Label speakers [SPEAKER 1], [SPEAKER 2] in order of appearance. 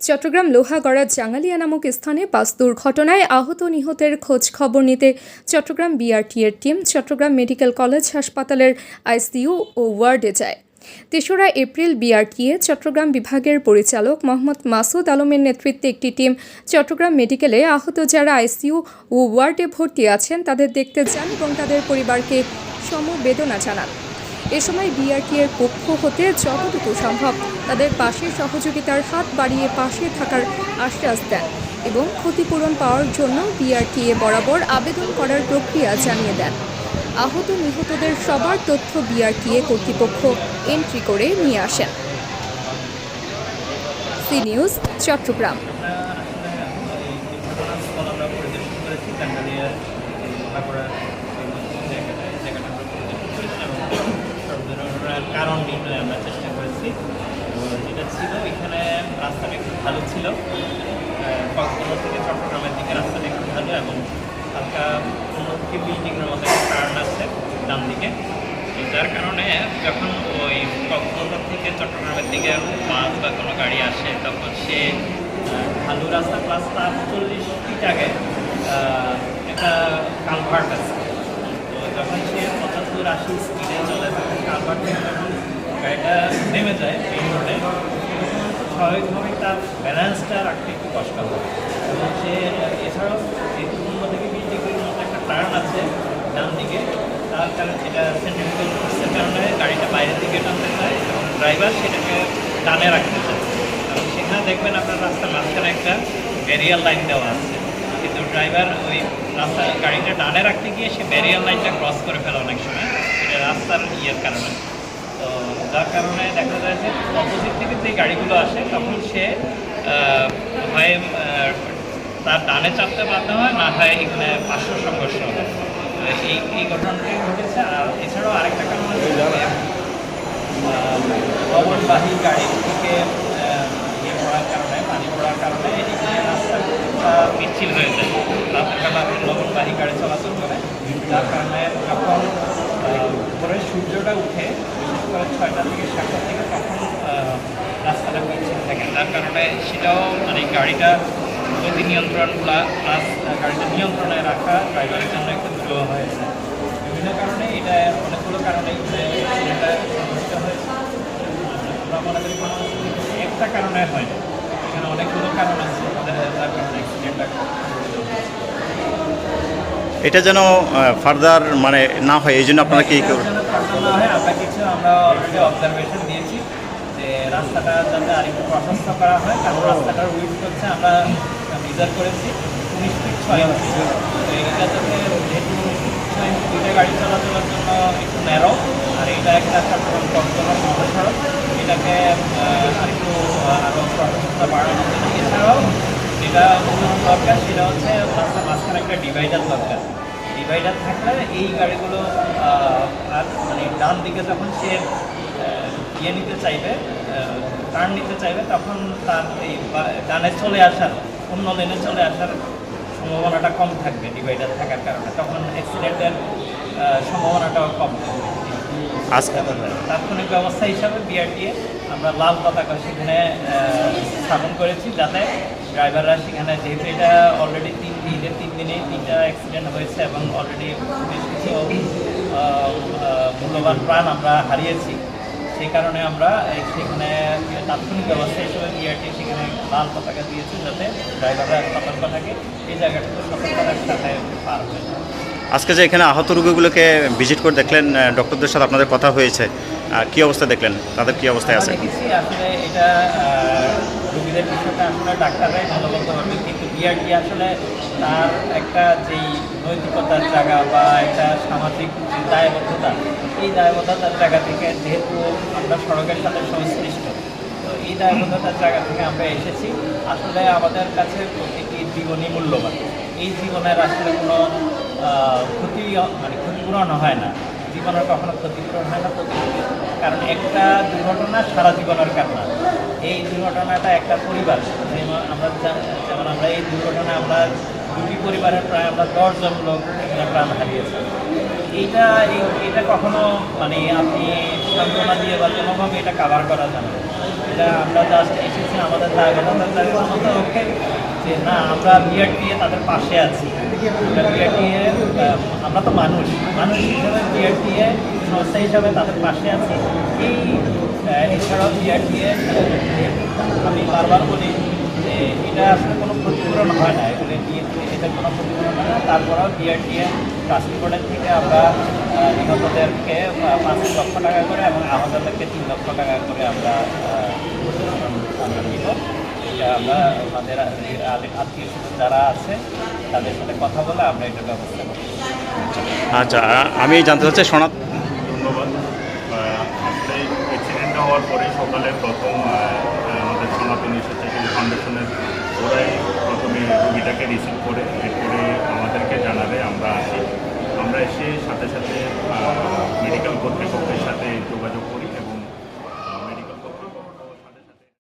[SPEAKER 1] চট্টগ্রাম লোহাগড়ার জাঙ্গালিয়া নামক স্থানে বাস দুর্ঘটনায় আহত নিহতের খোঁজ খবর নিতে চট্টগ্রাম বিআরটিএর টিম চট্টগ্রাম মেডিকেল কলেজ হাসপাতালের আইসিইউ ও ওয়ার্ডে যায়। ৩রা এপ্রিল বিআরটিএ চট্টগ্রাম বিভাগের পরিচালক মোহাম্মদ মাসুদ আলমের নেতৃত্বে একটি টিম চট্টগ্রাম মেডিকেলে আহত যারা আইসিইউ ও ওয়ার্ডে ভর্তি আছেন তাদের দেখতে যান এবং তাদের পরিবারকে সমবেদনা জানান। এ সময় বিআরটিএর পক্ষ হতে যতটুকু সম্ভব তাদের পাশে সহযোগিতার হাত বাড়িয়ে পাশে থাকার আশ্বাস দেন এবং ক্ষতিপূরণ পাওয়ার জন্য বিআরটিএ বরাবর আবেদন করার প্রক্রিয়া জানিয়ে দেন। আহত নিহতদের সবার তথ্য বিআরটিএ কর্তৃপক্ষ এন্ট্রি করে নিয়ে আসেন। C news, Chittagong.
[SPEAKER 2] কারণ নির্ণয় আমরা চেষ্টা করেছি। যেটা ছিল এখানে রাস্তাটা একটু ভালো ছিল, কক্সবাজার থেকে চট্টগ্রামের দিকে রাস্তাটা একটু ভালো এবং হালকা 15 থেকে 20 ডিগ্রির মতো একটা টার্ন আছে ডান দিকে, যার কারণে যখন ওই কক্সবাজার থেকে চট্টগ্রামের দিকে বাস বা কোনো গাড়ি আসে তখন সে ভালো রাস্তা প্লাস তার 40 ফিট আগে একটা কালভার্ট আছে। তো যখন সে 75-80 স্পিডে চলে তখন কালভার্ট থেকে যখন গাড়িটা নেমে যায় মেইন রোডে, স্বাভাবিকভাবেই তার ব্যালেন্সটা রাখতে একটু কষ্ট হয় এবং সে এছাড়াও যেহেতু 15 থেকে 20 ডিগ্রির মতো একটা টার্ন আছে ডান দিকে, তার কারণে সেটা সেন্ট্রিফিউগাল ফোর্সের কারণে গাড়িটা বাইরের দিকে টানতে চায় এবং ড্রাইভার সেটাকে টানে রাখতে চায়। এবং সেখানে দেখবেন আপনার রাস্তার মাঝখানে একটা ব্যারিয়ার লাইন দেওয়া আছে, কিন্তু ড্রাইভার ওই রাস্তা গাড়িটা টানে রাখতে গিয়ে সে ব্যারিয়ার লাইনটা ক্রস করে ফেলে অনেক সময়, এটা রাস্তার ইয়ের কারণে। তো যার কারণে দেখা যায় যে অপোজিট থেকে যে গাড়িগুলো আসে তখন সে হয় তার ডানে চাপতে বাধ্য হয়, না হয় এখানে পার্শ্ব সংঘর্ষ হয়। এই ঘটনাটি ঘটেছে। আর এছাড়াও আরেকটা কারণ হচ্ছে লবণবাহী গাড়ি থেকে ইয়ে পড়ার কারণে, পানি পড়ার কারণে এই রাস্তাটা পিচ্ছিল হয়ে যায়। রাস্তাঘাট লবণবাহী গাড়ি চলাচল করে, যার কারণে যখন পরে সূর্যটা উঠে বিশেষ করে 6টা থেকে 7টা থেকে তখন রাস্তাটা পিচ্ছিল থাকে, যার কারণে সেটাও মানে গাড়িটা গতি নিয়ন্ত্রণ প্লাস গাড়িটা নিয়ন্ত্রণে রাখা ড্রাইভারের জন্য একটু দুর্লভ হয়েছে। বিভিন্ন কারণে এটা অনেকগুলো কারণে এটা সমস্যা হয়েছে। আমরা মনে করি কোনো একটা কারণে হয় না, এখানে অনেকগুলো কারণ আছে যার কারণে অ্যাক্সিডেন্টটা।
[SPEAKER 3] এটা যেন ফার্দার মানে না হয় এই জন্য আপনারা কি করবেন?
[SPEAKER 2] না হয় আমরা অলরেডি অবজারভেশন দিয়েছি যে রাস্তাটা যাতে আরেকটু প্রশস্ত করা হয়, কারণ রাস্তাটার উইডথ হচ্ছে আমরা মেজার করেছি 19 ফিট 6 ইঞ্চি। তো এটা যাতে যেহেতু 6 ইঞ্চি দুইটা গাড়ি চলাচলের জন্য একটু ন্যারো, আর এটা একটা চট্টগ্রাম কক্সবাজার মহাসড়ক, এটাকে আরেকটু আরও প্রশস্ততা বাড়ানোর জন্য। এছাড়াও যেটা দরকার সেটা হচ্ছে রাস্তার মাঝখানে একটা ডিভাইডার দরকার। ডিভাইডার থাকলে এই গাড়িগুলো আর মানে ডান দিকে যখন সে ইয়ে নিতে চাইবে, টার্ন নিতে চাইবে, তখন তার এই ডানে চলে আসার, অন্য লেনে চলে আসার সম্ভাবনাটা কম থাকবে ডিভাইডার থাকার কারণে, তখন অ্যাক্সিডেন্টের সম্ভাবনাটাও কম থাকবে। তাৎক্ষণিক ব্যবস্থা হিসাবে বিআরটিএ আমরা লাল পতাকা সেখানে স্থাপন করেছি, যাতে ড্রাইভাররা সেখানে, যেহেতু এটা অলরেডি 3 দিনেই 3টা অ্যাক্সিডেন্ট হয়েছে এবং অলরেডি বেশ কিছু মূল্যবান প্রাণ আমরা হারিয়েছি, সেই কারণে আমরা সেখানে তাৎক্ষণিক ব্যবস্থা হিসেবে বিআরটি সেখানে লাল পতাকা দিয়েছি, যাতে ড্রাইভাররা সতর্ক থাকে, এই জায়গাটুকু সতর্কতার সাথে পার হয়ে যায়।
[SPEAKER 3] আজকে যে এখানে আহত রোগীগুলোকে ভিজিট করে দেখলেন, ডক্টরদের সাথে আপনাদের কথা হয়েছে, কী অবস্থা দেখলেন, তাদের কী অবস্থায় আছে?
[SPEAKER 2] দেখেছি আসলে এটা রোগীদের বিষয়টা আসলে ডাক্তাররাই ভালো বলতে পারবে, কিন্তু বিআরটি আসলে তার একটা যেই নৈতিকতার জায়গা বা একটা সামাজিক যে দায়বদ্ধতা, এই দায়বদ্ধতার জায়গা থেকে, যেহেতু আমরা সড়কের সাথে সংশ্লিষ্ট, তো এই দায়বদ্ধতার জায়গা থেকে আমরা এসেছি। আসলে আমাদের কাছে প্রতিটি জীবনই মূল্যবান, এই জীবনের আসলে কোনো ক্ষতিপূরণ হয় না, জীবনের কখনো ক্ষতিপূরণ হয় না প্রতিটি, কারণ একটা দুর্ঘটনা সারা জীবনের কান্না। এই দুর্ঘটনাটা একটা পরিবার, যেমন আমরা এই দুর্ঘটনায় আমরা দুটি পরিবারের প্রায় আমরা 10 জন লোক এখানে প্রাণ হারিয়েছি। এটা কখনো মানে আপনি সান্ত্বনা দিয়ে বা কোনোভাবে এটা কাভার করা যাবে না। এটা আমরা জাস্ট এসেছি আমাদের দায়বদ্ধতার মতো ওকে যে না আমরা বিআরটিএ তাদের পাশে আছি। বিআরটিএ আমরা তো মানুষ হিসেবে বিআরটিএ সংস্থা হিসাবে তাদের পাশে আছি। এছাড়াও বিআরটিএ আমি বারবার বলি যে এটা আসলে কোনো ক্ষতিপূরণ হয় না, এগুলো এটা কোনো ক্ষতিপূরণ হয় না। তারপরেও বিআরটিএ ট্রাস্টি বোর্ডের থেকে আমরা নিহতদেরকে 5 লক্ষ টাকা করে এবং আহতদেরকে 3 লক্ষ টাকা করে আমরা দিব। এটা আমরা আমাদের আত্মীয় স্বজন যারা আছে তাদের সাথে কথা বলে আমরা এটার ব্যবস্থা করি।
[SPEAKER 3] আচ্ছা, আমি জানতে চাচ্ছি সনাত
[SPEAKER 4] ধন্যবাদ। আসলে অ্যাক্সিডেন্টটা হওয়ার পরেই সকালে প্রথম আমাদের সনাতনী স্বেচ্ছাসেবী ফাউন্ডেশনের ওরাই প্রথমে রোগীটাকে রিসিভ করে